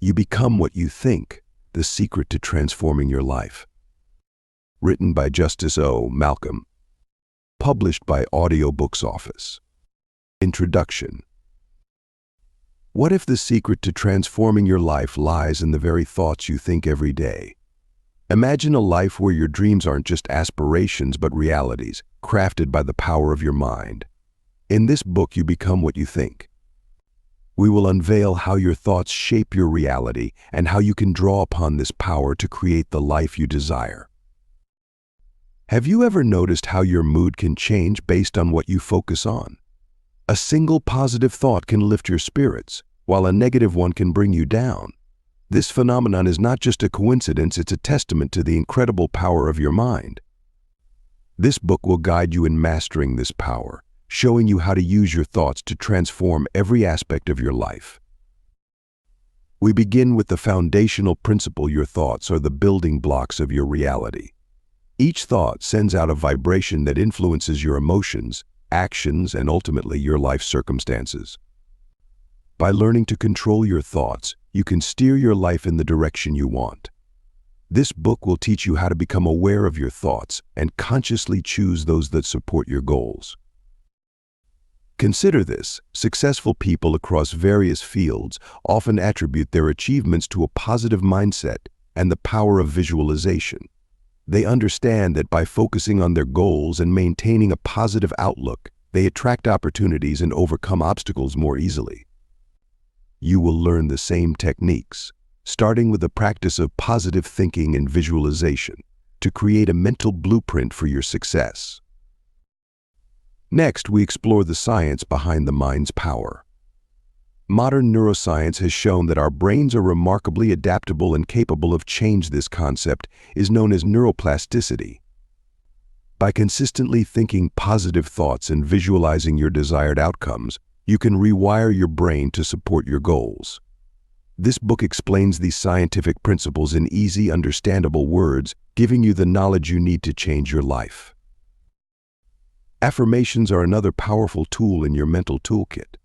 You Become What You Think, The Secret to Transforming Your Life. Written by Justice O. Malcolm. Published by Audiobooks Office. Introduction. What if the secret to transforming your life lies in the very thoughts you think every day? Imagine a life where your dreams aren't just aspirations but realities, crafted by the power of your mind. In this book, You Become What You Think. We will unveil how your thoughts shape your reality and how you can draw upon this power to create the life you desire. Have you ever noticed how your mood can change based on what you focus on? A single positive thought can lift your spirits, while a negative one can bring you down. This phenomenon is not just a coincidence, it's a testament to the incredible power of your mind. This book will guide you in mastering this power, showing you how to use your thoughts to transform every aspect of your life. We begin with the foundational principle: your thoughts are the building blocks of your reality. Each thought sends out a vibration that influences your emotions, actions, and ultimately your life circumstances. By learning to control your thoughts, you can steer your life in the direction you want. This book will teach you how to become aware of your thoughts and consciously choose those that support your goals. Consider this: successful people across various fields often attribute their achievements to a positive mindset and the power of visualization. They understand that by focusing on their goals and maintaining a positive outlook, they attract opportunities and overcome obstacles more easily. You will learn the same techniques, starting with the practice of positive thinking and visualization, to create a mental blueprint for your success. Next, we explore the science behind the mind's power. Modern neuroscience has shown that our brains are remarkably adaptable and capable of change. This concept is known as neuroplasticity. By consistently thinking positive thoughts and visualizing your desired outcomes, you can rewire your brain to support your goals. This book explains these scientific principles in easy, understandable words, giving you the knowledge you need to change your life. Affirmations are another powerful tool in your mental toolkit.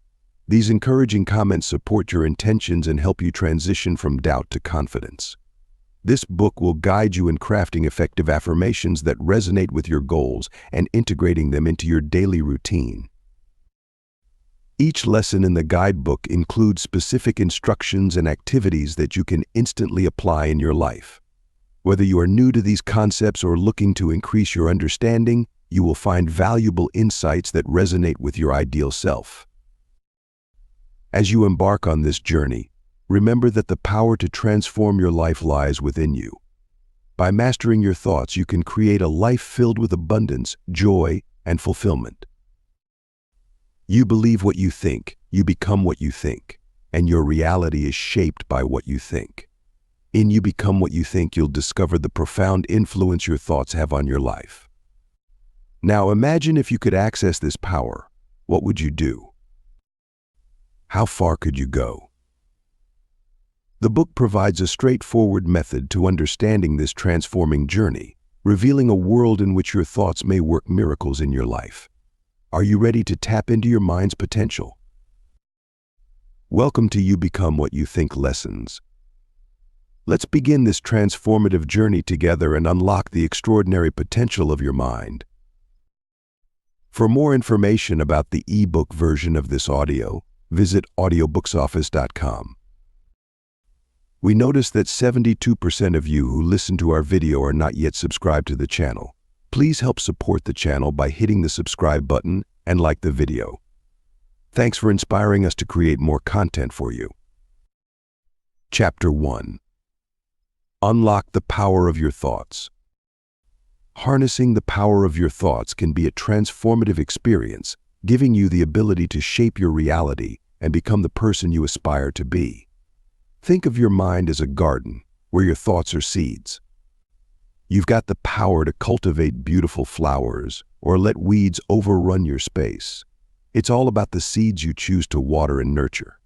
These encouraging comments support your intentions and help you transition from doubt to confidence. This book will guide you in crafting effective affirmations that resonate with your goals and integrating them into your daily routine. Each lesson in the guidebook includes specific instructions and activities that you can instantly apply in your life. Whether you are new to these concepts or looking to increase your understanding, you will find valuable insights that resonate with your ideal self. As you embark on this journey, remember that the power to transform your life lies within you. By mastering your thoughts, you can create a life filled with abundance, joy, and fulfillment. You believe what you think, you become what you think, and your reality is shaped by what you think. In You Become What You Think, you'll discover the profound influence your thoughts have on your life. Now imagine if you could access this power. What would you do? How far could you go? The book provides a straightforward method to understanding this transforming journey, revealing a world in which your thoughts may work miracles in your life. Are you ready to tap into your mind's potential? Welcome to You Become What You Think lessons. Let's begin this transformative journey together and unlock the extraordinary potential of your mind. For more information about the ebook version of this audio, visit audiobooksoffice.com. We notice that 72% of you who listen to our video are not yet subscribed to the channel. Please help support the channel by hitting the subscribe button and like the video. Thanks for inspiring us to create more content for you. Chapter 1. Unlock the power of your thoughts. Harnessing the power of your thoughts can be a transformative experience, giving you the ability to shape your reality and become the person you aspire to be. Think of your mind as a garden where your thoughts are seeds. You've got the power to cultivate beautiful flowers or let weeds overrun your space. It's all about the seeds you choose to water and nurture.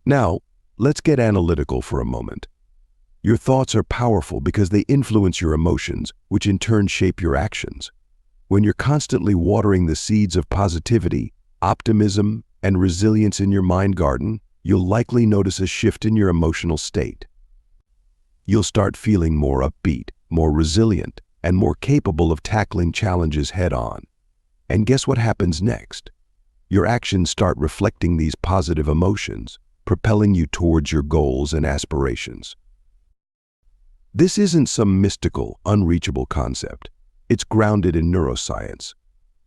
Now, let's get analytical for a moment. Your thoughts are powerful because they influence your emotions, which in turn shape your actions. When you're constantly watering the seeds of positivity, optimism, and resilience in your mind garden, you'll likely notice a shift in your emotional state. You'll start feeling more upbeat, more resilient, and more capable of tackling challenges head-on. And guess what happens next? Your actions start reflecting these positive emotions, propelling you towards your goals and aspirations. This isn't some mystical, unreachable concept. It's grounded in neuroscience.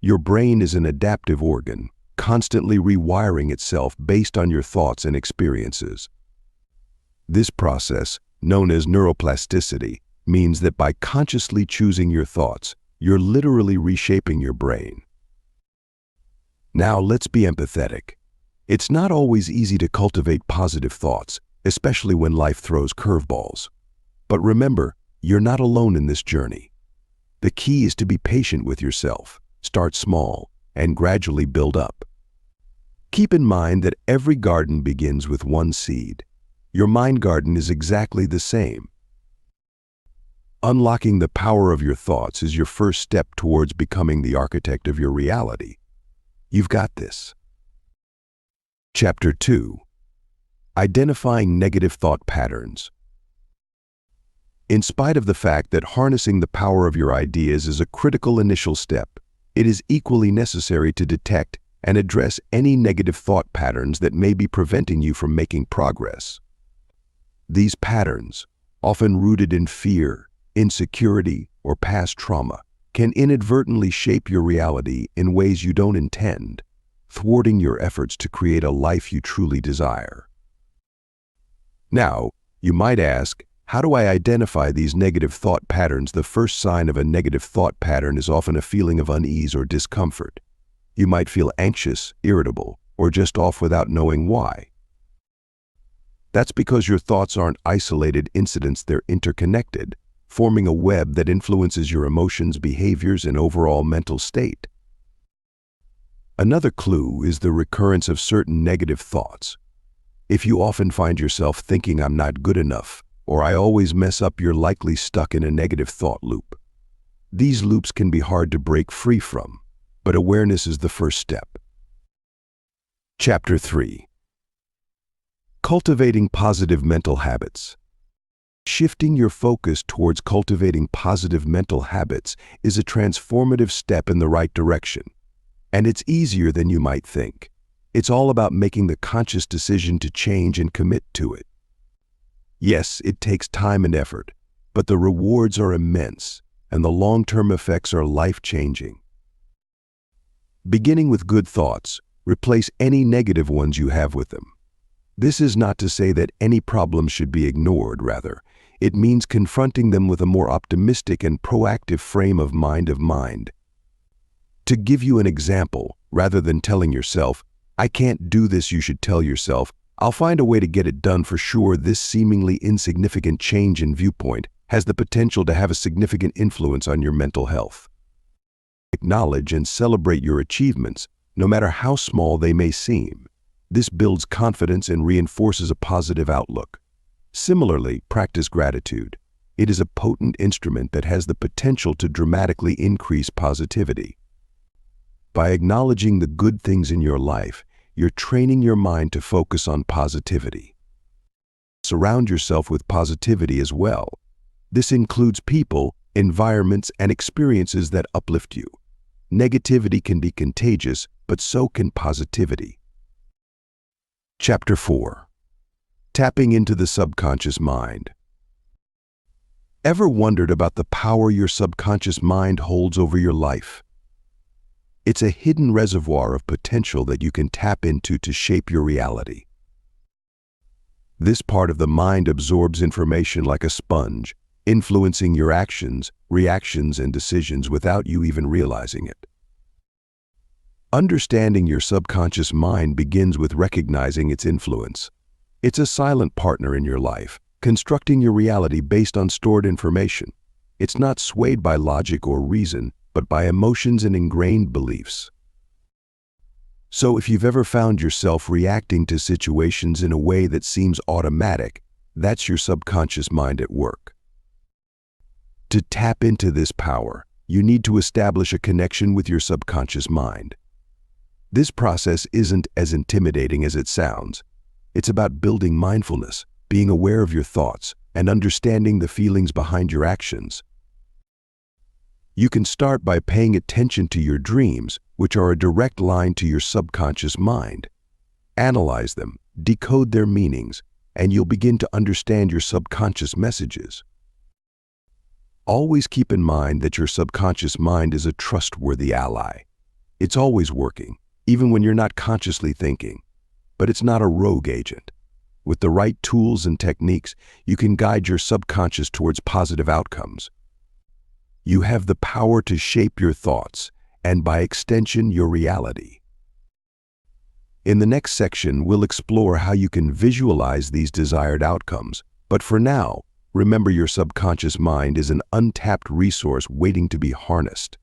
Your brain is an adaptive organ, constantly rewiring itself based on your thoughts and experiences. This process, known as neuroplasticity, means that by consciously choosing your thoughts, you're literally reshaping your brain. Now let's be empathetic. It's not always easy to cultivate positive thoughts, especially when life throws curveballs. But remember, you're not alone in this journey. The key is to be patient with yourself, start small, and gradually build up. Keep in mind that every garden begins with one seed. Your mind garden is exactly the same. Unlocking the power of your thoughts is your first step towards becoming the architect of your reality. You've got this. Chapter 2. Identifying negative thought patterns. In spite of the fact that harnessing the power of your ideas is a critical initial step, it is equally necessary to detect and address any negative thought patterns that may be preventing you from making progress. These patterns, often rooted in fear, insecurity, or past trauma, can inadvertently shape your reality in ways you don't intend, thwarting your efforts to create a life you truly desire. Now, you might ask, how do I identify these negative thought patterns? The first sign of a negative thought pattern is often a feeling of unease or discomfort. You might feel anxious, irritable, or just off without knowing why. That's because your thoughts aren't isolated incidents, they're interconnected, forming a web that influences your emotions, behaviors, and overall mental state. Another clue is the recurrence of certain negative thoughts. If you often find yourself thinking, "I'm not good enough," or "I always mess up," you're likely stuck in a negative thought loop. These loops can be hard to break free from, but awareness is the first step. Chapter 3. Cultivating positive mental habits. Shifting your focus towards cultivating positive mental habits is a transformative step in the right direction, and it's easier than you might think. It's all about making the conscious decision to change and commit to it. Yes, it takes time and effort, but the rewards are immense, and the long-term effects are life-changing. Beginning with good thoughts, replace any negative ones you have with them. This is not to say that any problem should be ignored, rather, it means confronting them with a more optimistic and proactive frame of mind. To give you an example, rather than telling yourself, "I can't do this," you should tell yourself, "I'll find a way to get it done for sure." This seemingly insignificant change in viewpoint has the potential to have a significant influence on your mental health. Acknowledge and celebrate your achievements, no matter how small they may seem. This builds confidence and reinforces a positive outlook. Similarly, practice gratitude. It is a potent instrument that has the potential to dramatically increase positivity. By acknowledging the good things in your life, you're training your mind to focus on positivity. Surround yourself with positivity as well. This includes people, environments, and experiences that uplift you. Negativity can be contagious, but so can positivity. Chapter 4. Tapping into the subconscious mind. Ever wondered about the power your subconscious mind holds over your life? It's a hidden reservoir of potential that you can tap into to shape your reality. This part of the mind absorbs information like a sponge, influencing your actions, reactions, and decisions without you even realizing it. Understanding your subconscious mind begins with recognizing its influence. It's a silent partner in your life, constructing your reality based on stored information. It's not swayed by logic or reason, but by emotions and ingrained beliefs. So if you've ever found yourself reacting to situations in a way that seems automatic, that's your subconscious mind at work. To tap into this power, you need to establish a connection with your subconscious mind. This process isn't as intimidating as it sounds. It's about building mindfulness, being aware of your thoughts, and understanding the feelings behind your actions. You can start by paying attention to your dreams, which are a direct line to your subconscious mind. Analyze them, decode their meanings, and you'll begin to understand your subconscious messages. Always keep in mind that your subconscious mind is a trustworthy ally. It's always working, even when you're not consciously thinking. But it's not a rogue agent. With the right tools and techniques, you can guide your subconscious towards positive outcomes. You have the power to shape your thoughts, and by extension, your reality. In the next section, we'll explore how you can visualize these desired outcomes. But for now, remember your subconscious mind is an untapped resource waiting to be harnessed.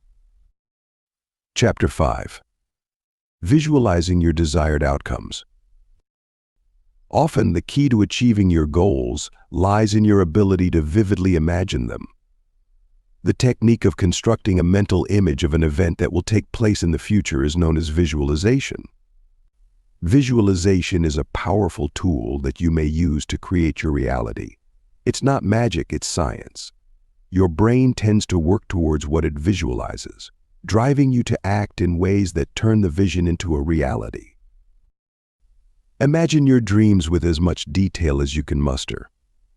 Chapter 5. Visualizing your desired outcomes. Often, the key to achieving your goals lies in your ability to vividly imagine them. The technique of constructing a mental image of an event that will take place in the future is known as visualization. Visualization is a powerful tool that you may use to create your reality. It's not magic, it's science. Your brain tends to work towards what it visualizes, driving you to act in ways that turn the vision into a reality. Imagine your dreams with as much detail as you can muster.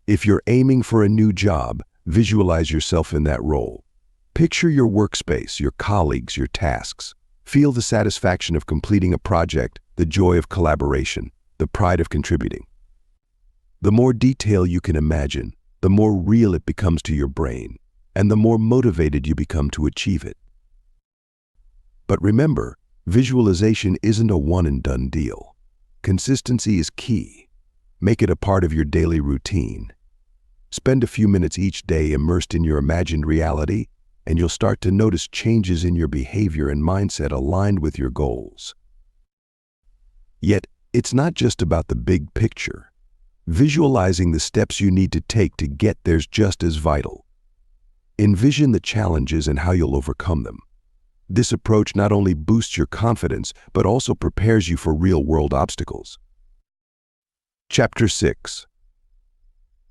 If you're aiming for a new job, visualize yourself in that role. Picture your workspace, your colleagues, your tasks. Feel the satisfaction of completing a project, the joy of collaboration, the pride of contributing. The more detail you can imagine, the more real it becomes to your brain, and the more motivated you become to achieve it. But remember, visualization isn't a one-and-done deal. Consistency is key. Make it a part of your daily routine. Spend a few minutes each day immersed in your imagined reality, and you'll start to notice changes in your behavior and mindset aligned with your goals. Yet, it's not just about the big picture. Visualizing the steps you need to take to get there's just as vital. Envision the challenges and how you'll overcome them. This approach not only boosts your confidence, but also prepares you for real-world obstacles. Chapter 6.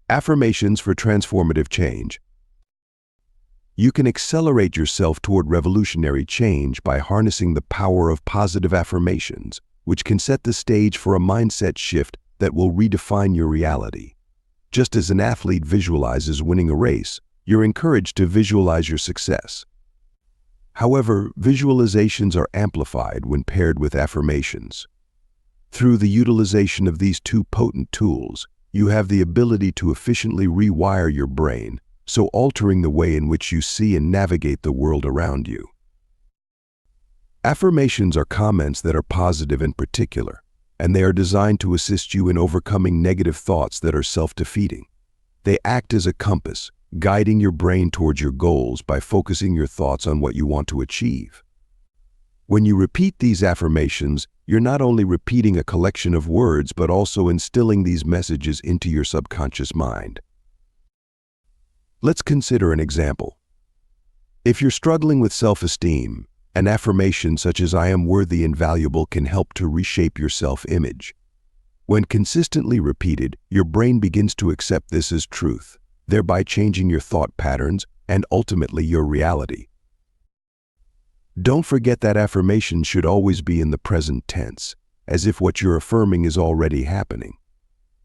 Affirmations for transformative change. You can accelerate yourself toward revolutionary change by harnessing the power of positive affirmations, which can set the stage for a mindset shift that will redefine your reality. Just as an athlete visualizes winning a race, you're encouraged to visualize your success. However, visualizations are amplified when paired with affirmations. Through the utilization of these two potent tools, you have the ability to efficiently rewire your brain, so altering the way in which you see and navigate the world around you. Affirmations are comments that are positive in particular, and they are designed to assist you in overcoming negative thoughts that are self-defeating. They act as a compass, guiding your brain towards your goals by focusing your thoughts on what you want to achieve. When you repeat these affirmations, you're not only repeating a collection of words, but also instilling these messages into your subconscious mind. Let's consider an example. If you're struggling with self-esteem, an affirmation such as "I am worthy and valuable" can help to reshape your self-image. When consistently repeated, your brain begins to accept this as truth, thereby changing your thought patterns and ultimately your reality. Don't forget that affirmation should always be in the present tense, as if what you're affirming is already happening.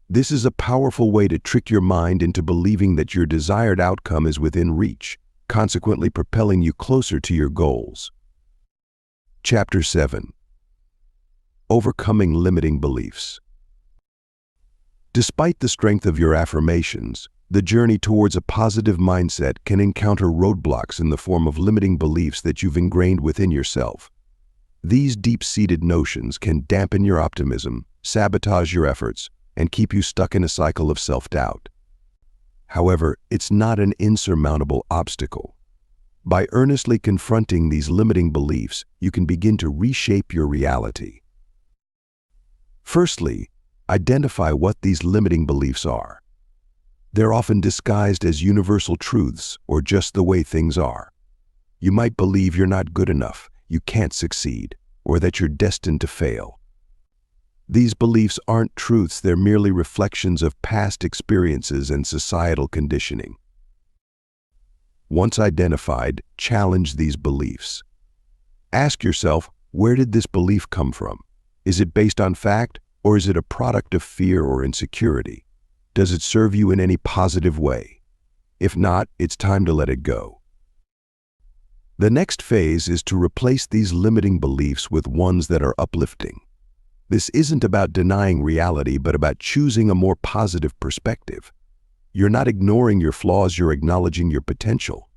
This is a powerful way to trick your mind into believing that your desired outcome is within reach, consequently propelling you closer to your goals. Chapter 7. Overcoming limiting beliefs. Despite the strength of your affirmations, the journey towards a positive mindset can encounter roadblocks in the form of limiting beliefs that you've ingrained within yourself. These deep-seated notions can dampen your optimism, sabotage your efforts, and keep you stuck in a cycle of self-doubt. However, it's not an insurmountable obstacle. By earnestly confronting these limiting beliefs, you can begin to reshape your reality. Firstly, identify what these limiting beliefs are. They're often disguised as universal truths or just the way things are. You might believe you're not good enough, you can't succeed, or that you're destined to fail. These beliefs aren't truths, they're merely reflections of past experiences and societal conditioning. Once identified, challenge these beliefs. Ask yourself, where did this belief come from? Is it based on fact, or is it a product of fear or insecurity? Does it serve you in any positive way? If not, it's time to let it go. The next phase is to replace these limiting beliefs with ones that are uplifting. This isn't about denying reality, but about choosing a more positive perspective. You're not ignoring your flaws, you're acknowledging your potential.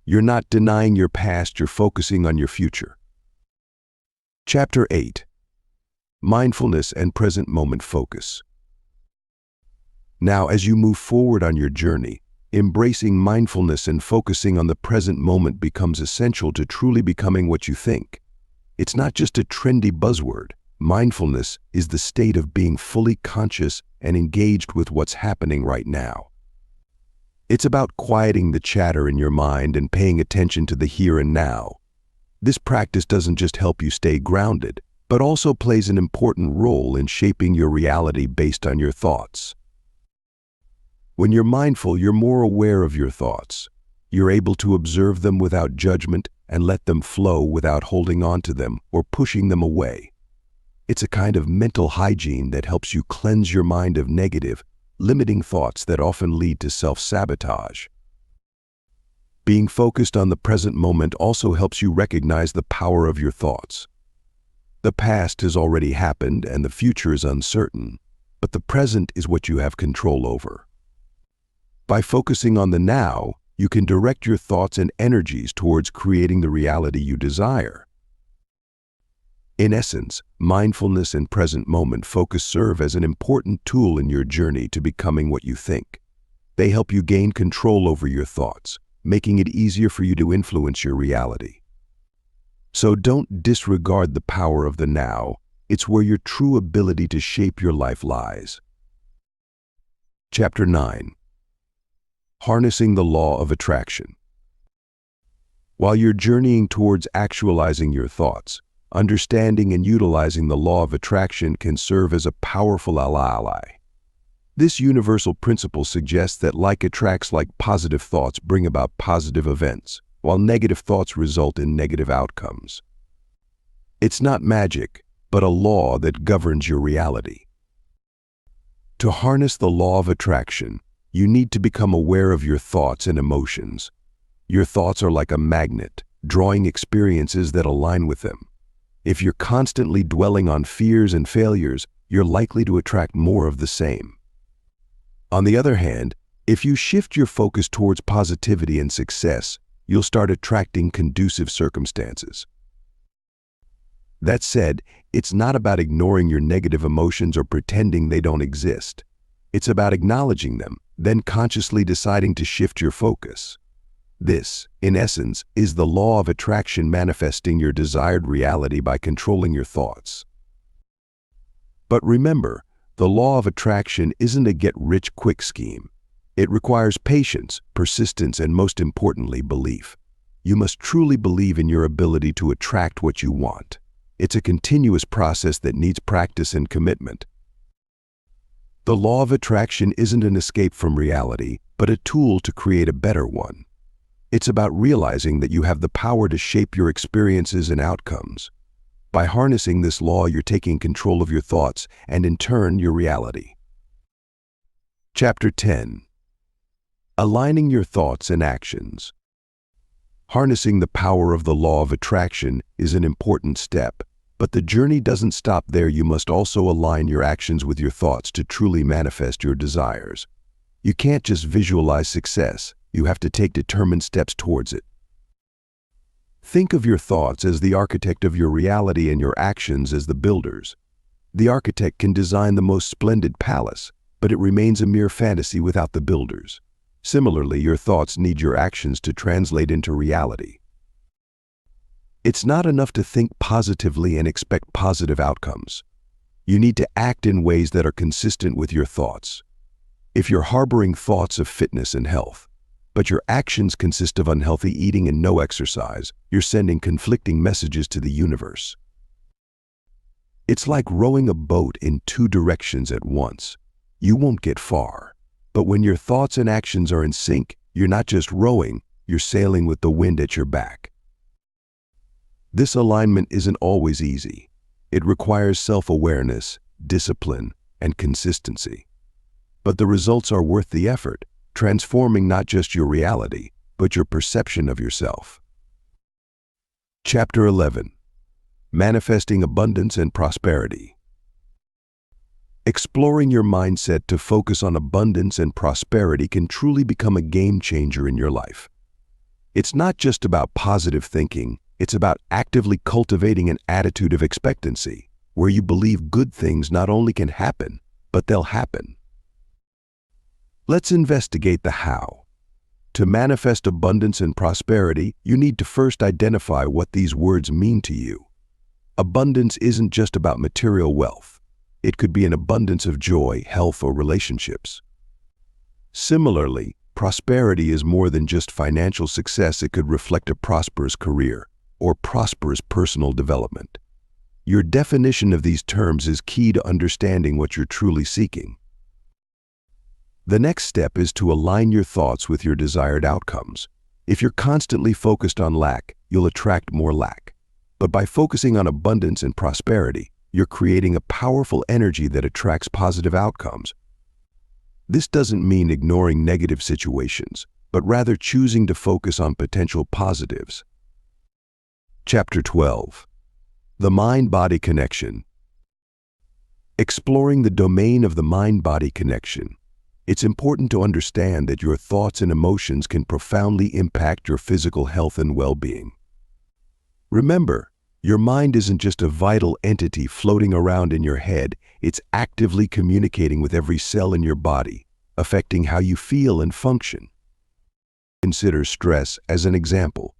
You're not denying your past, you're focusing on your future. Chapter 8. Mindfulness and Present Moment Focus. Now, as you move forward on your journey, embracing mindfulness and focusing on the present moment becomes essential to truly becoming what you think. It's not just a trendy buzzword. Mindfulness is the state of being fully conscious and engaged with what's happening right now. It's about quieting the chatter in your mind and paying attention to the here and now. This practice doesn't just help you stay grounded, but also plays an important role in shaping your reality based on your thoughts. When you're mindful, you're more aware of your thoughts. You're able to observe them without judgment and let them flow without holding on to them or pushing them away. It's a kind of mental hygiene that helps you cleanse your mind of negative, limiting thoughts that often lead to self-sabotage. Being focused on the present moment also helps you recognize the power of your thoughts. The past has already happened and the future is uncertain, but the present is what you have control over. By focusing on the now, you can direct your thoughts and energies towards creating the reality you desire. In essence, mindfulness and present moment focus serve as an important tool in your journey to becoming what you think. They help you gain control over your thoughts, making it easier for you to influence your reality. So don't disregard the power of the now. It's where your true ability to shape your life lies. Chapter 9. Harnessing the Law of Attraction. While you're journeying towards actualizing your thoughts, understanding and utilizing the law of attraction can serve as a powerful ally. This universal principle suggests that like attracts like, positive thoughts bring about positive events, while negative thoughts result in negative outcomes. It's not magic, but a law that governs your reality. To harness the law of attraction, you need to become aware of your thoughts and emotions. Your thoughts are like a magnet, drawing experiences that align with them. If you're constantly dwelling on fears and failures, you're likely to attract more of the same. On the other hand, if you shift your focus towards positivity and success, you'll start attracting conducive circumstances. That said, it's not about ignoring your negative emotions or pretending they don't exist. It's about acknowledging them, then consciously deciding to shift your focus. This, in essence, is the law of attraction manifesting your desired reality by controlling your thoughts. But remember, the law of attraction isn't a get-rich-quick scheme. It requires patience, persistence, and most importantly, belief. You must truly believe in your ability to attract what you want. It's a continuous process that needs practice and commitment. The law of attraction isn't an escape from reality, but a tool to create a better one. It's about realizing that you have the power to shape your experiences and outcomes. By harnessing this law, you're taking control of your thoughts and, in turn, your reality. Chapter 10. Aligning your thoughts and actions. Harnessing the power of the law of attraction is an important step, but the journey doesn't stop there. You must also align your actions with your thoughts to truly manifest your desires. You can't just visualize success. You have to take determined steps towards it. Think of your thoughts as the architect of your reality and your actions as the builders. The architect can design the most splendid palace, but it remains a mere fantasy without the builders. Similarly, your thoughts need your actions to translate into reality. It's not enough to think positively and expect positive outcomes. You need to act in ways that are consistent with your thoughts. If you're harboring thoughts of fitness and health, but your actions consist of unhealthy eating and no exercise, you're sending conflicting messages to the universe. It's like rowing a boat in two directions at once. You won't get far. But when your thoughts and actions are in sync, you're not just rowing, you're sailing with the wind at your back. This alignment isn't always easy. It requires self-awareness, discipline, and consistency. But the results are worth the effort, transforming not just your reality, but your perception of yourself. Chapter 11. Manifesting Abundance and Prosperity. Exploring your mindset to focus on abundance and prosperity can truly become a game changer in your life. It's not just about positive thinking, it's about actively cultivating an attitude of expectancy, where you believe good things not only can happen, but they'll happen. Let's investigate the how. To manifest abundance and prosperity, you need to first identify what these words mean to you. Abundance isn't just about material wealth. It could be an abundance of joy, health, or relationships. Similarly, prosperity is more than just financial success. It could reflect a prosperous career or prosperous personal development. Your definition of these terms is key to understanding what you're truly seeking. The next step is to align your thoughts with your desired outcomes. If you're constantly focused on lack, you'll attract more lack. But by focusing on abundance and prosperity, you're creating a powerful energy that attracts positive outcomes. This doesn't mean ignoring negative situations, but rather choosing to focus on potential positives. Chapter 12. The Mind-Body Connection. Exploring the domain of the mind-body connection. It's important to understand that your thoughts and emotions can profoundly impact your physical health and well-being. Remember, your mind isn't just a vital entity floating around in your head, it's actively communicating with every cell in your body, affecting how you feel and function. Consider stress as an example.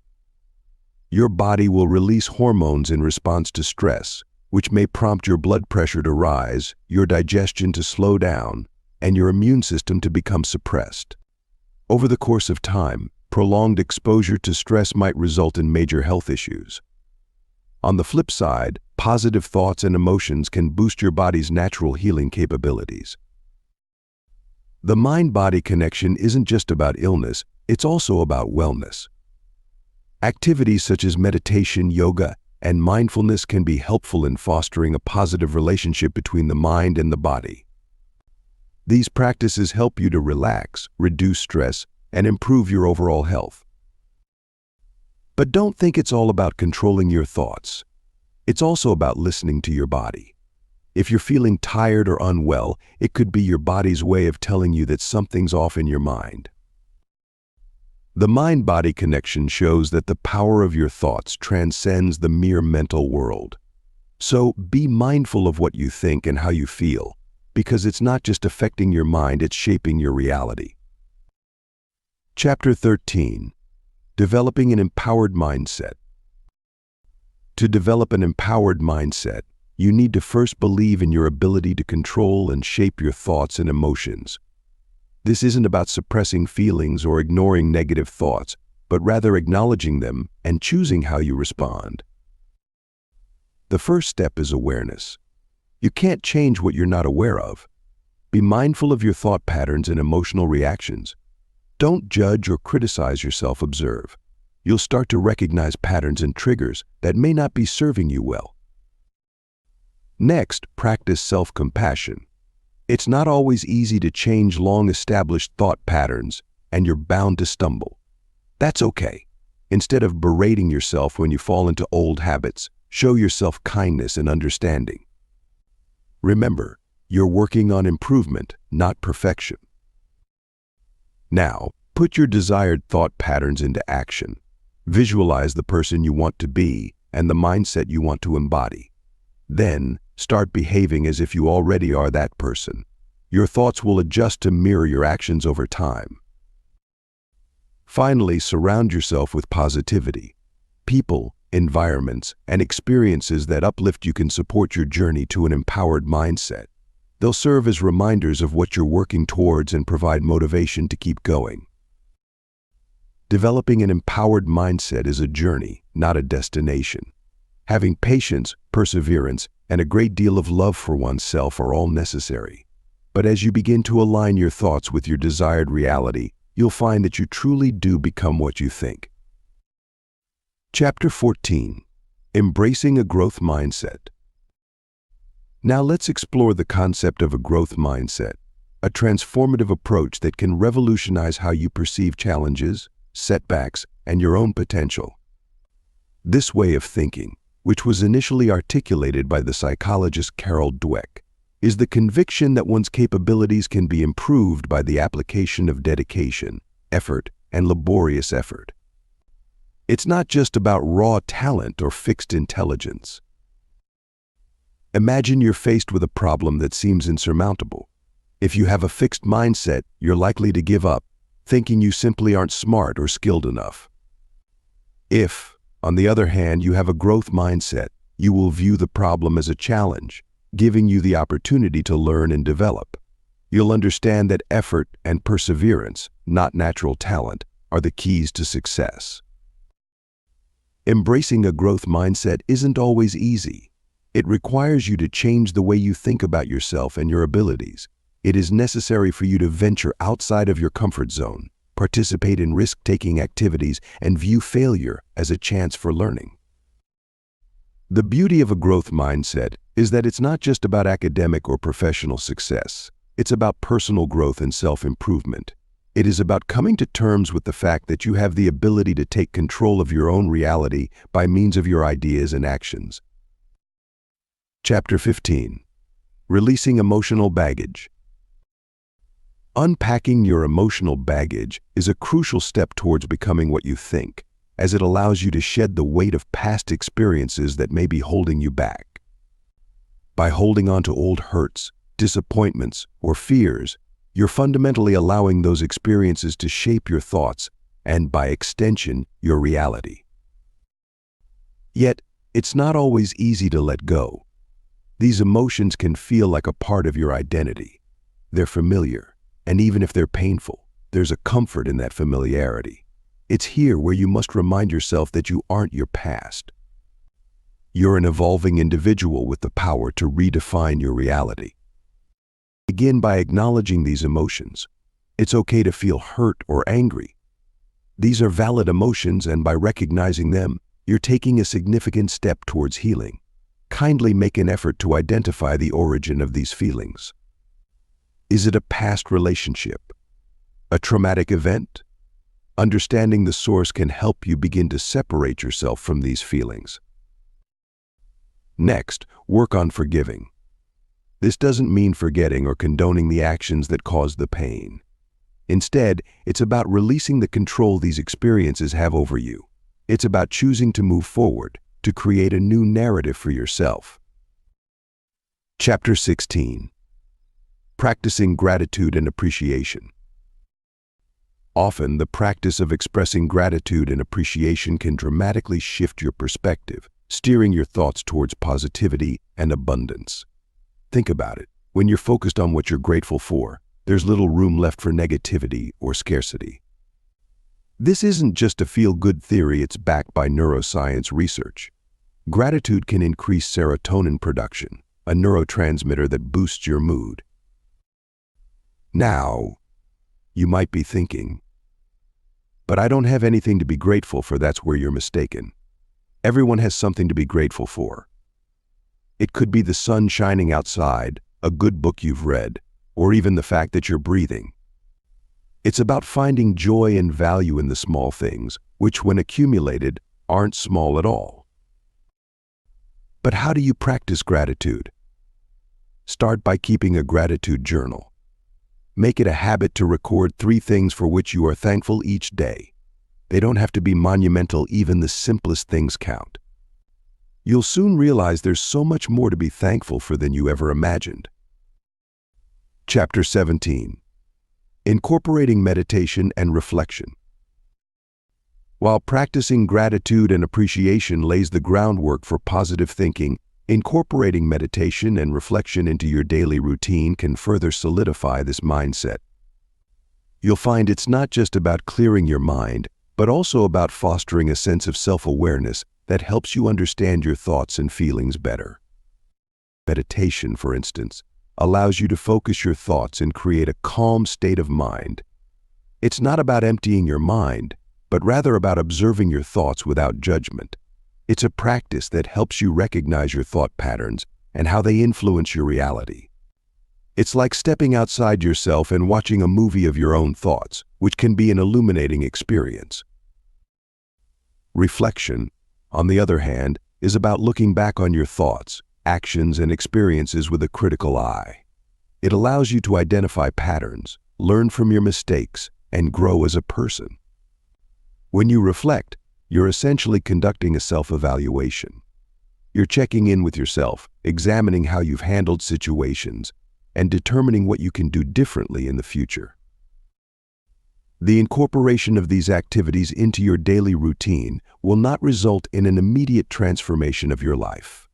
Your body will release hormones in response to stress, which may prompt your blood pressure to rise, your digestion to slow down, and your immune system to become suppressed. Over the course of time, prolonged exposure to stress might result in major health issues. On the flip side, positive thoughts and emotions can boost your body's natural healing capabilities. The mind-body connection isn't just about illness, it's also about wellness. Activities such as meditation, yoga, and mindfulness can be helpful in fostering a positive relationship between the mind and the body. These practices help you to relax, reduce stress, and improve your overall health. But don't think it's all about controlling your thoughts. It's also about listening to your body. If you're feeling tired or unwell, it could be your body's way of telling you that something's off in your mind. The mind-body connection shows that the power of your thoughts transcends the mere mental world. So be mindful of what you think and how you feel, because it's not just affecting your mind, it's shaping your reality. Chapter 13. Developing an Empowered Mindset. To develop an empowered mindset, you need to first believe in your ability to control and shape your thoughts and emotions. This isn't about suppressing feelings or ignoring negative thoughts, but rather acknowledging them and choosing how you respond. The first step is awareness. You can't change what you're not aware of. Be mindful of your thought patterns and emotional reactions. Don't judge or criticize yourself, observe. You'll start to recognize patterns and triggers that may not be serving you well. Next, practice self-compassion. It's not always easy to change long-established thought patterns, and you're bound to stumble. That's okay. Instead of berating yourself when you fall into old habits, show yourself kindness and understanding. Remember, you're working on improvement, not perfection. Now, put your desired thought patterns into action. Visualize the person you want to be and the mindset you want to embody. Then, start behaving as if you already are that person. Your thoughts will adjust to mirror your actions over time. Finally, surround yourself with positivity. People, environments, and experiences that uplift you can support your journey to an empowered mindset. They'll serve as reminders of what you're working towards and provide motivation to keep going. Developing an empowered mindset is a journey, not a destination. Having patience, perseverance, and a great deal of love for oneself are all necessary. But as you begin to align your thoughts with your desired reality, you'll find that you truly do become what you think. Chapter 14. Embracing a Growth Mindset. Now let's explore the concept of a growth mindset, a transformative approach that can revolutionize how you perceive challenges, setbacks, and your own potential. This way of thinking, which was initially articulated by the psychologist Carol Dweck, is the conviction that one's capabilities can be improved by the application of dedication, effort, and laborious effort. It's not just about raw talent or fixed intelligence. Imagine you're faced with a problem that seems insurmountable. If you have a fixed mindset, you're likely to give up, thinking you simply aren't smart or skilled enough. If, on the other hand, you have a growth mindset, you will view the problem as a challenge, giving you the opportunity to learn and develop. You'll understand that effort and perseverance, not natural talent, are the keys to success. Embracing a growth mindset isn't always easy. It requires you to change the way you think about yourself and your abilities. It is necessary for you to venture outside of your comfort zone, participate in risk-taking activities, and view failure as a chance for learning. The beauty of a growth mindset is that it's not just about academic or professional success. It's about personal growth and self-improvement. It is about coming to terms with the fact that you have the ability to take control of your own reality by means of your ideas and actions. Chapter 15. Releasing Emotional Baggage. Unpacking your emotional baggage is a crucial step towards becoming what you think, as it allows you to shed the weight of past experiences that may be holding you back. By holding on to old hurts, disappointments, or fears, you're fundamentally allowing those experiences to shape your thoughts and, by extension, your reality. Yet, it's not always easy to let go. These emotions can feel like a part of your identity. They're familiar, and even if they're painful, there's a comfort in that familiarity. It's here where you must remind yourself that you aren't your past. You're an evolving individual with the power to redefine your reality. Begin by acknowledging these emotions. It's okay to feel hurt or angry. These are valid emotions, and by recognizing them, you're taking a significant step towards healing. Kindly make an effort to identify the origin of these feelings. Is it a past relationship? A traumatic event? Understanding the source can help you begin to separate yourself from these feelings. Next, work on forgiving. This doesn't mean forgetting or condoning the actions that caused the pain. Instead, it's about releasing the control these experiences have over you. It's about choosing to move forward, to create a new narrative for yourself. Chapter 16. Practicing Gratitude and Appreciation. Often, the practice of expressing gratitude and appreciation can dramatically shift your perspective, steering your thoughts towards positivity and abundance. Think about it. When you're focused on what you're grateful for, there's little room left for negativity or scarcity. This isn't just a feel-good theory, it's backed by neuroscience research. Gratitude can increase serotonin production, a neurotransmitter that boosts your mood. Now, you might be thinking, but I don't have anything to be grateful for. That's where you're mistaken. Everyone has something to be grateful for. It could be the sun shining outside, a good book you've read, or even the fact that you're breathing. It's about finding joy and value in the small things, which when accumulated, aren't small at all. But how do you practice gratitude? Start by keeping a gratitude journal. Make it a habit to record 3 things for which you are thankful each day. They don't have to be monumental, even the simplest things count. You'll soon realize there's so much more to be thankful for than you ever imagined. Chapter 17. Incorporating Meditation and Reflection. While practicing gratitude and appreciation lays the groundwork for positive thinking, incorporating meditation and reflection into your daily routine can further solidify this mindset. You'll find it's not just about clearing your mind, but also about fostering a sense of self-awareness that helps you understand your thoughts and feelings better. Meditation, for instance, allows you to focus your thoughts and create a calm state of mind. It's not about emptying your mind, but rather about observing your thoughts without judgment. It's a practice that helps you recognize your thought patterns and how they influence your reality. It's like stepping outside yourself and watching a movie of your own thoughts, which can be an illuminating experience. Reflection, on the other hand, is about looking back on your thoughts, actions, and experiences with a critical eye. It allows you to identify patterns, learn from your mistakes, and grow as a person. When you reflect, you're essentially conducting a self-evaluation. You're checking in with yourself, examining how you've handled situations, and determining what you can do differently in the future. The incorporation of these activities into your daily routine will not result in an immediate transformation of your life.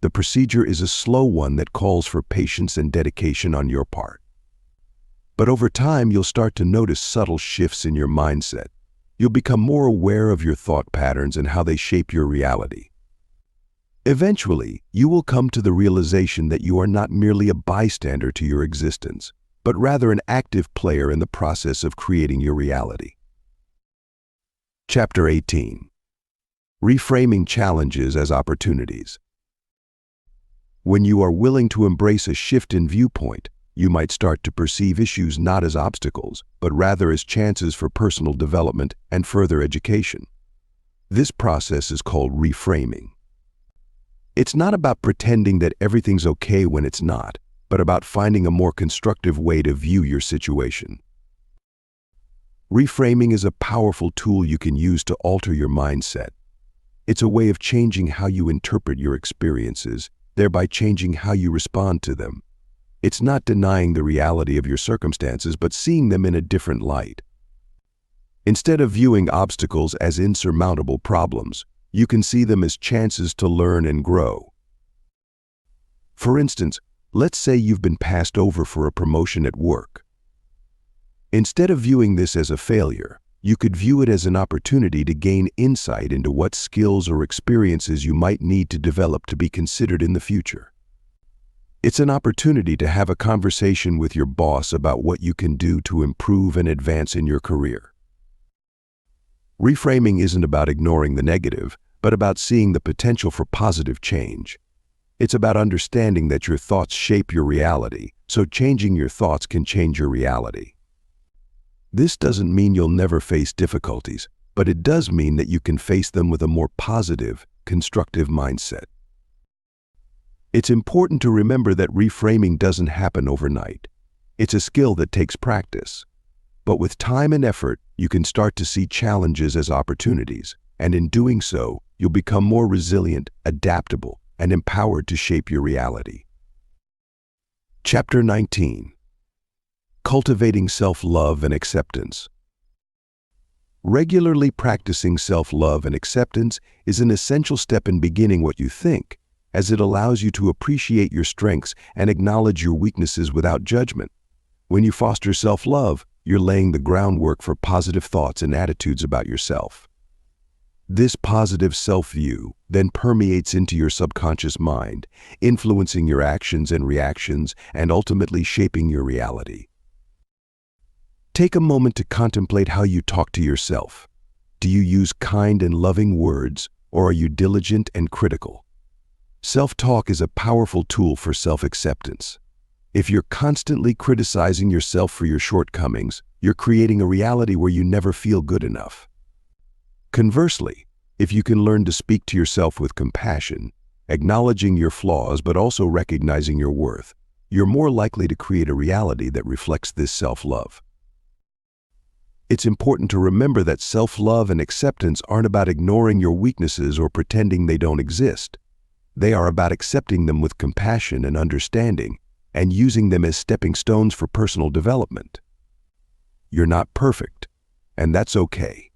The procedure is a slow one that calls for patience and dedication on your part. But over time, you'll start to notice subtle shifts in your mindset. You'll become more aware of your thought patterns and how they shape your reality. Eventually, you will come to the realization that you are not merely a bystander to your existence, but rather an active player in the process of creating your reality. Chapter 18. Reframing challenges as opportunities. When you are willing to embrace a shift in viewpoint, you might start to perceive issues not as obstacles, but rather as chances for personal development and further education. This process is called reframing. It's not about pretending that everything's okay when it's not, but about finding a more constructive way to view your situation. Reframing is a powerful tool you can use to alter your mindset. It's a way of changing how you interpret your experiences, thereby changing how you respond to them. It's not denying the reality of your circumstances, but seeing them in a different light. Instead of viewing obstacles as insurmountable problems, you can see them as chances to learn and grow. For instance, let's say you've been passed over for a promotion at work. Instead of viewing this as a failure, you could view it as an opportunity to gain insight into what skills or experiences you might need to develop to be considered in the future. It's an opportunity to have a conversation with your boss about what you can do to improve and advance in your career. Reframing isn't about ignoring the negative, but about seeing the potential for positive change. It's about understanding that your thoughts shape your reality, so changing your thoughts can change your reality. This doesn't mean you'll never face difficulties, but it does mean that you can face them with a more positive, constructive mindset. It's important to remember that reframing doesn't happen overnight. It's a skill that takes practice. But with time and effort, you can start to see challenges as opportunities, and in doing so, you'll become more resilient, adaptable, and empowered to shape your reality. Chapter 19. Cultivating self-love and acceptance. Regularly practicing self-love and acceptance is an essential step in beginning what you think, as it allows you to appreciate your strengths and acknowledge your weaknesses without judgment. When you foster self-love, you're laying the groundwork for positive thoughts and attitudes about yourself. This positive self-view then permeates into your subconscious mind, influencing your actions and reactions and ultimately shaping your reality. Take a moment to contemplate how you talk to yourself. Do you use kind and loving words, or are you diligent and critical? Self-talk is a powerful tool for self-acceptance. If you're constantly criticizing yourself for your shortcomings, you're creating a reality where you never feel good enough. Conversely, if you can learn to speak to yourself with compassion, acknowledging your flaws but also recognizing your worth, you're more likely to create a reality that reflects this self-love. It's important to remember that self-love and acceptance aren't about ignoring your weaknesses or pretending they don't exist. They are about accepting them with compassion and understanding, and using them as stepping stones for personal development. You're not perfect, and that's okay.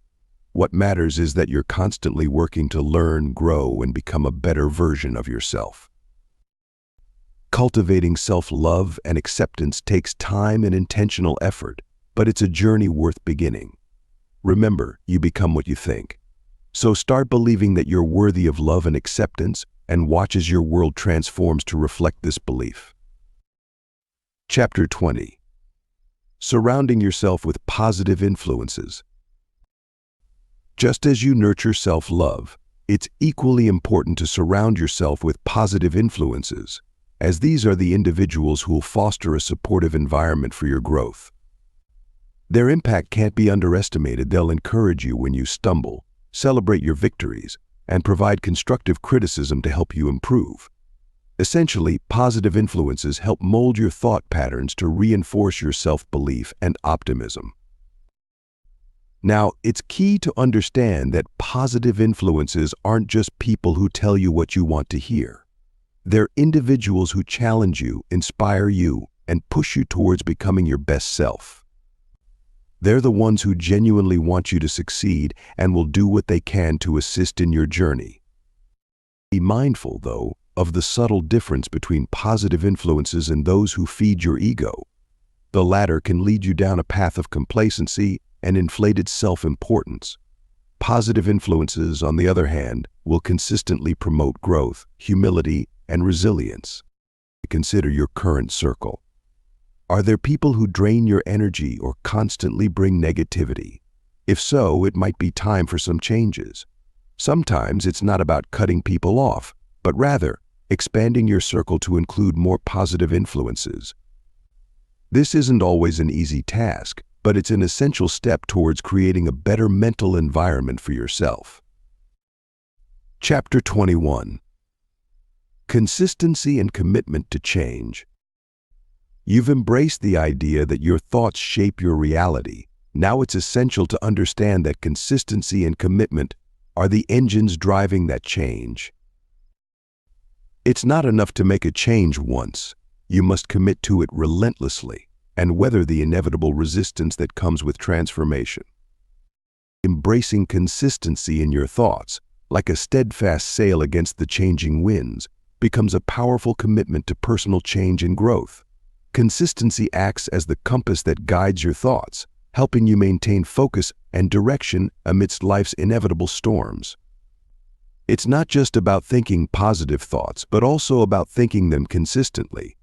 What matters is that you're constantly working to learn, grow, and become a better version of yourself. Cultivating self-love and acceptance takes time and intentional effort, but it's a journey worth beginning. Remember, you become what you think. So start believing that you're worthy of love and acceptance, and watch as your world transforms to reflect this belief. Chapter 20. Surrounding yourself with positive influences. Just as you nurture self-love, it's equally important to surround yourself with positive influences, as these are the individuals who will foster a supportive environment for your growth. Their impact can't be underestimated. They'll encourage you when you stumble, celebrate your victories, and provide constructive criticism to help you improve. Essentially, positive influences help mold your thought patterns to reinforce your self-belief and optimism. Now, it's key to understand that positive influences aren't just people who tell you what you want to hear. They're individuals who challenge you, inspire you, and push you towards becoming your best self. They're the ones who genuinely want you to succeed and will do what they can to assist in your journey. Be mindful, though, of the subtle difference between positive influences and those who feed your ego. The latter can lead you down a path of complacency and inflated self-importance. Positive influences, on the other hand, will consistently promote growth, humility, and resilience. Consider your current circle. Are there people who drain your energy or constantly bring negativity? If so, it might be time for some changes. Sometimes it's not about cutting people off, but rather expanding your circle to include more positive influences. This isn't always an easy task, but it's an essential step towards creating a better mental environment for yourself. Chapter 21. Consistency and commitment to change. You've embraced the idea that your thoughts shape your reality. Now it's essential to understand that consistency and commitment are the engines driving that change. It's not enough to make a change once. You must commit to it relentlessly and weather the inevitable resistance that comes with transformation. Embracing consistency in your thoughts, like a steadfast sail against the changing winds, becomes a powerful commitment to personal change and growth. Consistency acts as the compass that guides your thoughts, helping you maintain focus and direction amidst life's inevitable storms. It's not just about thinking positive thoughts, but also about thinking them consistently.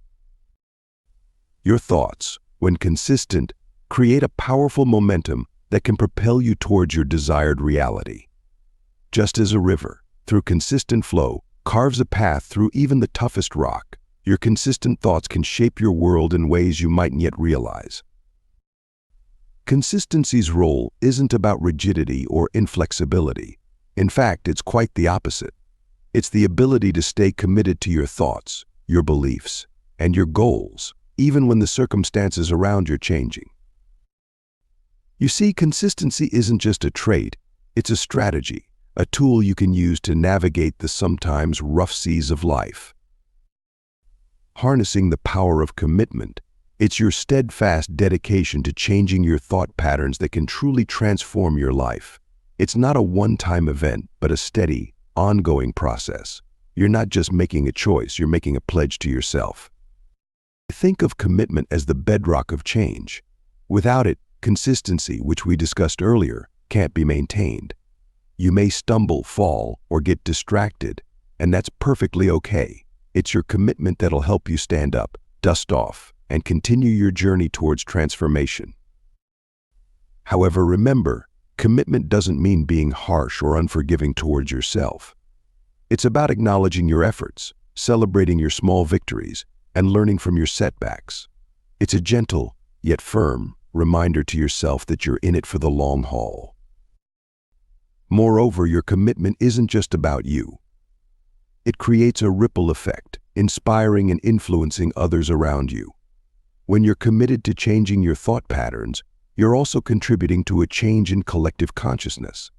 Your thoughts, when consistent, create a powerful momentum that can propel you towards your desired reality. Just as a river, through consistent flow, carves a path through even the toughest rock, your consistent thoughts can shape your world in ways you mightn't yet realize. Consistency's role isn't about rigidity or inflexibility. In fact, it's quite the opposite. It's the ability to stay committed to your thoughts, your beliefs, and your goals, even when the circumstances around you are changing. You see, consistency isn't just a trait, it's a strategy, a tool you can use to navigate the sometimes rough seas of life. Harnessing the power of commitment, it's your steadfast dedication to changing your thought patterns that can truly transform your life. It's not a one-time event, but a steady, ongoing process. You're not just making a choice, you're making a pledge to yourself. Think of commitment as the bedrock of change. Without it, consistency, which we discussed earlier, can't be maintained. You may stumble, fall, or get distracted, and that's perfectly okay. It's your commitment that'll help you stand up, dust off, and continue your journey towards transformation. However, remember, commitment doesn't mean being harsh or unforgiving towards yourself. It's about acknowledging your efforts, celebrating your small victories, and learning from your setbacks. It's a gentle, yet firm, reminder to yourself that you're in it for the long haul. Moreover, your commitment isn't just about you. It creates a ripple effect, inspiring and influencing others around you. When you're committed to changing your thought patterns, you're also contributing to a change in collective consciousness.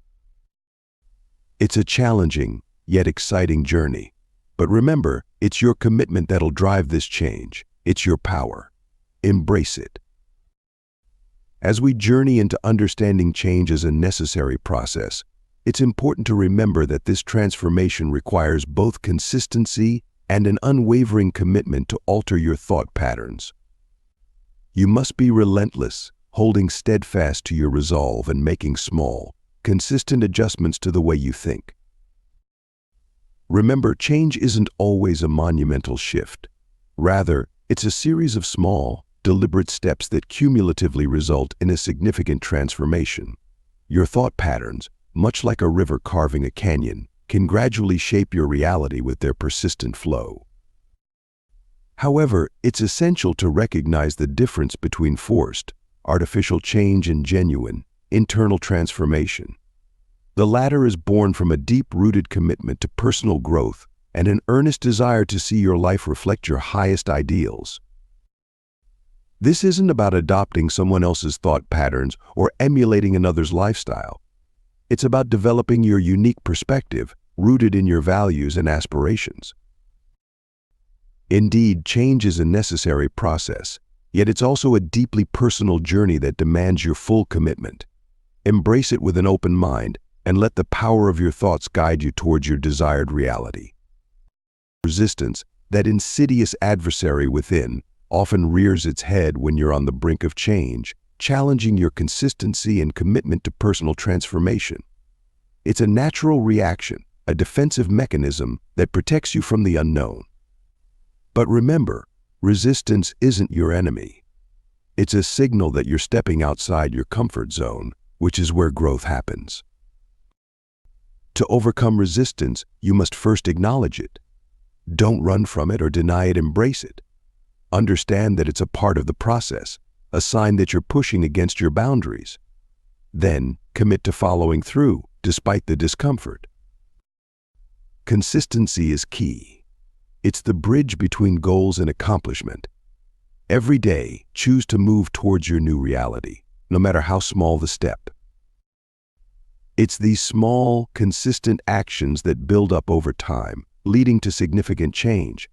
It's a challenging, yet exciting journey. But remember, it's your commitment that'll drive this change. It's your power. Embrace it. As we journey into understanding change as a necessary process, it's important to remember that this transformation requires both consistency and an unwavering commitment to alter your thought patterns. You must be relentless, holding steadfast to your resolve and making small, consistent adjustments to the way you think. Remember, change isn't always a monumental shift. Rather, it's a series of small, deliberate steps that cumulatively result in a significant transformation. Your thought patterns, much like a river carving a canyon, can gradually shape your reality with their persistent flow. However, it's essential to recognize the difference between forced, artificial change and genuine, internal transformation. The latter is born from a deep-rooted commitment to personal growth and an earnest desire to see your life reflect your highest ideals. This isn't about adopting someone else's thought patterns or emulating another's lifestyle. It's about developing your unique perspective, rooted in your values and aspirations. Indeed, change is a necessary process, yet it's also a deeply personal journey that demands your full commitment. Embrace it with an open mind and let the power of your thoughts guide you towards your desired reality. Resistance, that insidious adversary within, often rears its head when you're on the brink of change, challenging your consistency and commitment to personal transformation. It's a natural reaction, a defensive mechanism that protects you from the unknown. But remember, resistance isn't your enemy. It's a signal that you're stepping outside your comfort zone, which is where growth happens. To overcome resistance, you must first acknowledge it. Don't run from it or deny it, embrace it. Understand that it's a part of the process, a sign that you're pushing against your boundaries. Then, commit to following through, despite the discomfort. Consistency is key. It's the bridge between goals and accomplishment. Every day, choose to move towards your new reality, no matter how small the step. It's these small, consistent actions that build up over time, leading to significant change.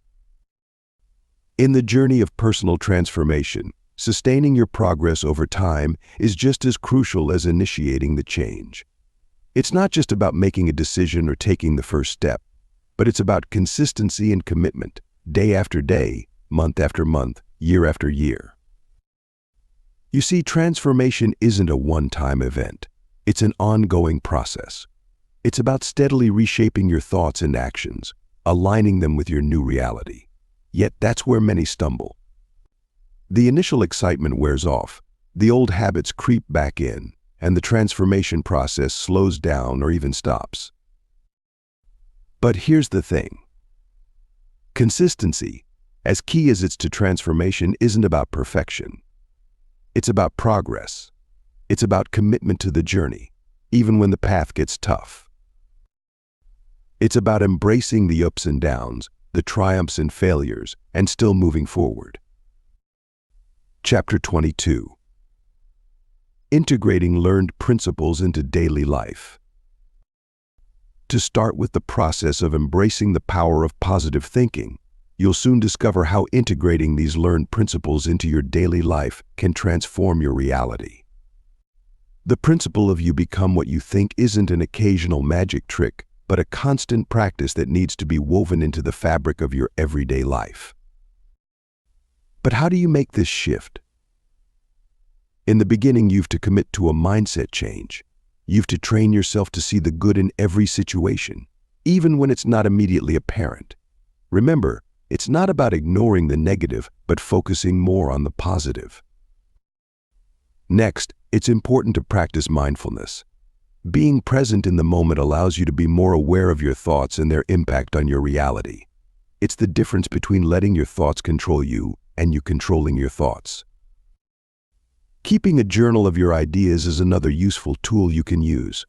In the journey of personal transformation, sustaining your progress over time is just as crucial as initiating the change. It's not just about making a decision or taking the first step, but it's about consistency and commitment, day after day, month after month, year after year. You see, transformation isn't a one-time event. It's an ongoing process. It's about steadily reshaping your thoughts and actions, aligning them with your new reality. Yet that's where many stumble. The initial excitement wears off, the old habits creep back in, and the transformation process slows down or even stops. But here's the thing. Consistency, as key as it's to transformation, isn't about perfection. It's about progress. It's about commitment to the journey, even when the path gets tough. It's about embracing the ups and downs, the triumphs and failures, and still moving forward. Chapter 22. Integrating learned principles into daily life. To start with the process of embracing the power of positive thinking, you'll soon discover how integrating these learned principles into your daily life can transform your reality. The principle of you become what you think isn't an occasional magic trick, but a constant practice that needs to be woven into the fabric of your everyday life. But how do you make this shift? In the beginning, you've to commit to a mindset change. You've to train yourself to see the good in every situation, even when it's not immediately apparent. Remember, it's not about ignoring the negative, but focusing more on the positive. Next, it's important to practice mindfulness. Being present in the moment allows you to be more aware of your thoughts and their impact on your reality. It's the difference between letting your thoughts control you and you controlling your thoughts. Keeping a journal of your ideas is another useful tool you can use.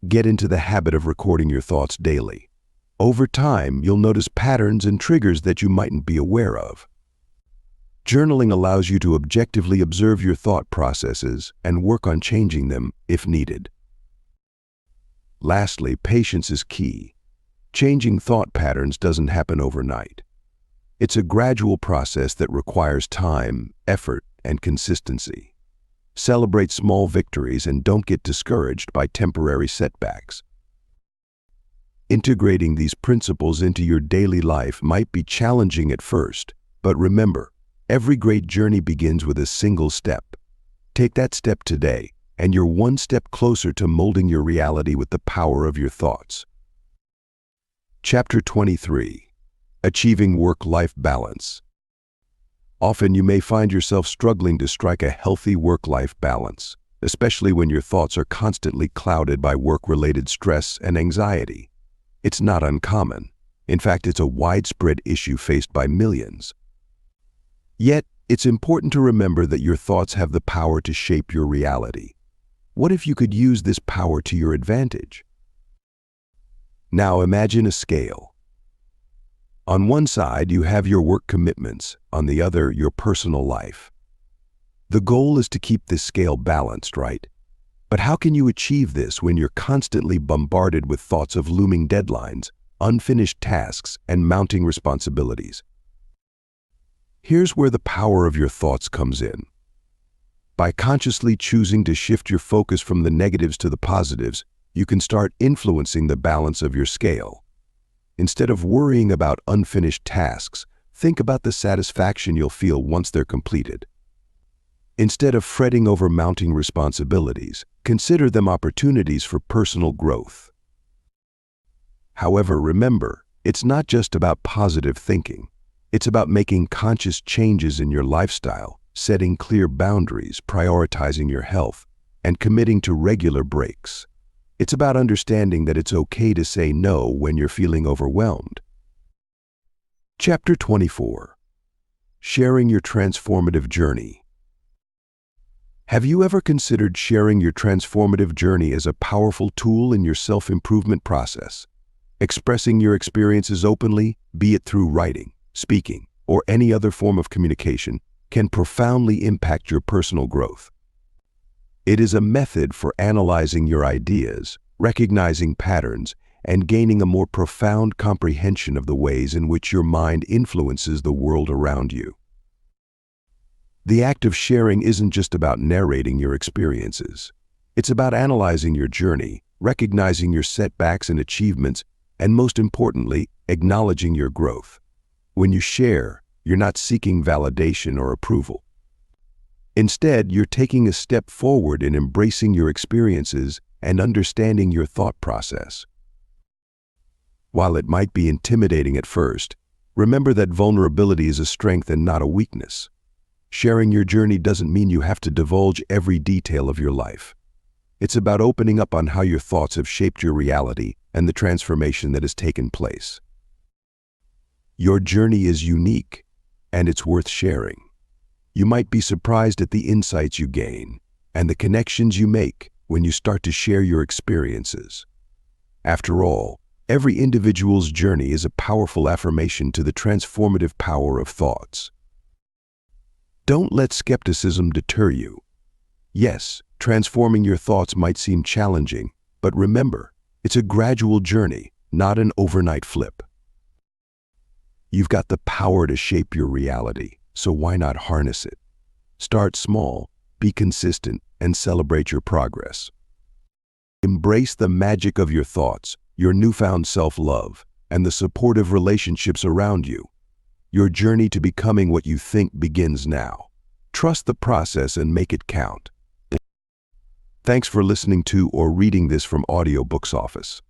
Get into the habit of recording your thoughts daily. Over time, you'll notice patterns and triggers that you mightn't be aware of. Journaling allows you to objectively observe your thought processes and work on changing them if needed. Lastly, patience is key. Changing thought patterns doesn't happen overnight. It's a gradual process that requires time, effort, and consistency. Celebrate small victories and don't get discouraged by temporary setbacks. Integrating these principles into your daily life might be challenging at first, but remember, every great journey begins with a single step. Take that step today, and you're one step closer to molding your reality with the power of your thoughts. Chapter 23. Achieving Work-Life Balance. Often you may find yourself struggling to strike a healthy work-life balance, especially when your thoughts are constantly clouded by work-related stress and anxiety. It's not uncommon. In fact, it's a widespread issue faced by millions. Yet, it's important to remember that your thoughts have the power to shape your reality. What if you could use this power to your advantage? Now imagine a scale. On one side, you have your work commitments, on the other, your personal life. The goal is to keep this scale balanced, right? But how can you achieve this when you're constantly bombarded with thoughts of looming deadlines, unfinished tasks, and mounting responsibilities? Here's where the power of your thoughts comes in. By consciously choosing to shift your focus from the negatives to the positives, you can start influencing the balance of your scale. Instead of worrying about unfinished tasks, think about the satisfaction you'll feel once they're completed. Instead of fretting over mounting responsibilities, consider them opportunities for personal growth. However, remember, it's not just about positive thinking. It's about making conscious changes in your lifestyle, setting clear boundaries, prioritizing your health, and committing to regular breaks. It's about understanding that it's okay to say no when you're feeling overwhelmed. Chapter 24. Sharing Your Transformative Journey. Have you ever considered sharing your transformative journey as a powerful tool in your self-improvement process? Expressing your experiences openly, be it through writing, speaking, or any other form of communication, can profoundly impact your personal growth. It is a method for analyzing your ideas, recognizing patterns, and gaining a more profound comprehension of the ways in which your mind influences the world around you. The act of sharing isn't just about narrating your experiences. It's about analyzing your journey, recognizing your setbacks and achievements, and most importantly, acknowledging your growth. When you share, you're not seeking validation or approval. Instead, you're taking a step forward in embracing your experiences and understanding your thought process. While it might be intimidating at first, remember that vulnerability is a strength and not a weakness. Sharing your journey doesn't mean you have to divulge every detail of your life. It's about opening up on how your thoughts have shaped your reality and the transformation that has taken place. Your journey is unique, and it's worth sharing. You might be surprised at the insights you gain and the connections you make when you start to share your experiences. After all, every individual's journey is a powerful affirmation to the transformative power of thoughts. Don't let skepticism deter you. Yes, transforming your thoughts might seem challenging, but remember, it's a gradual journey, not an overnight flip. You've got the power to shape your reality, so why not harness it? Start small, be consistent, and celebrate your progress. Embrace the magic of your thoughts, your newfound self-love, and the supportive relationships around you. Your journey to becoming what you think begins now. Trust the process and make it count. Thanks for listening to or reading this from Audiobook's office.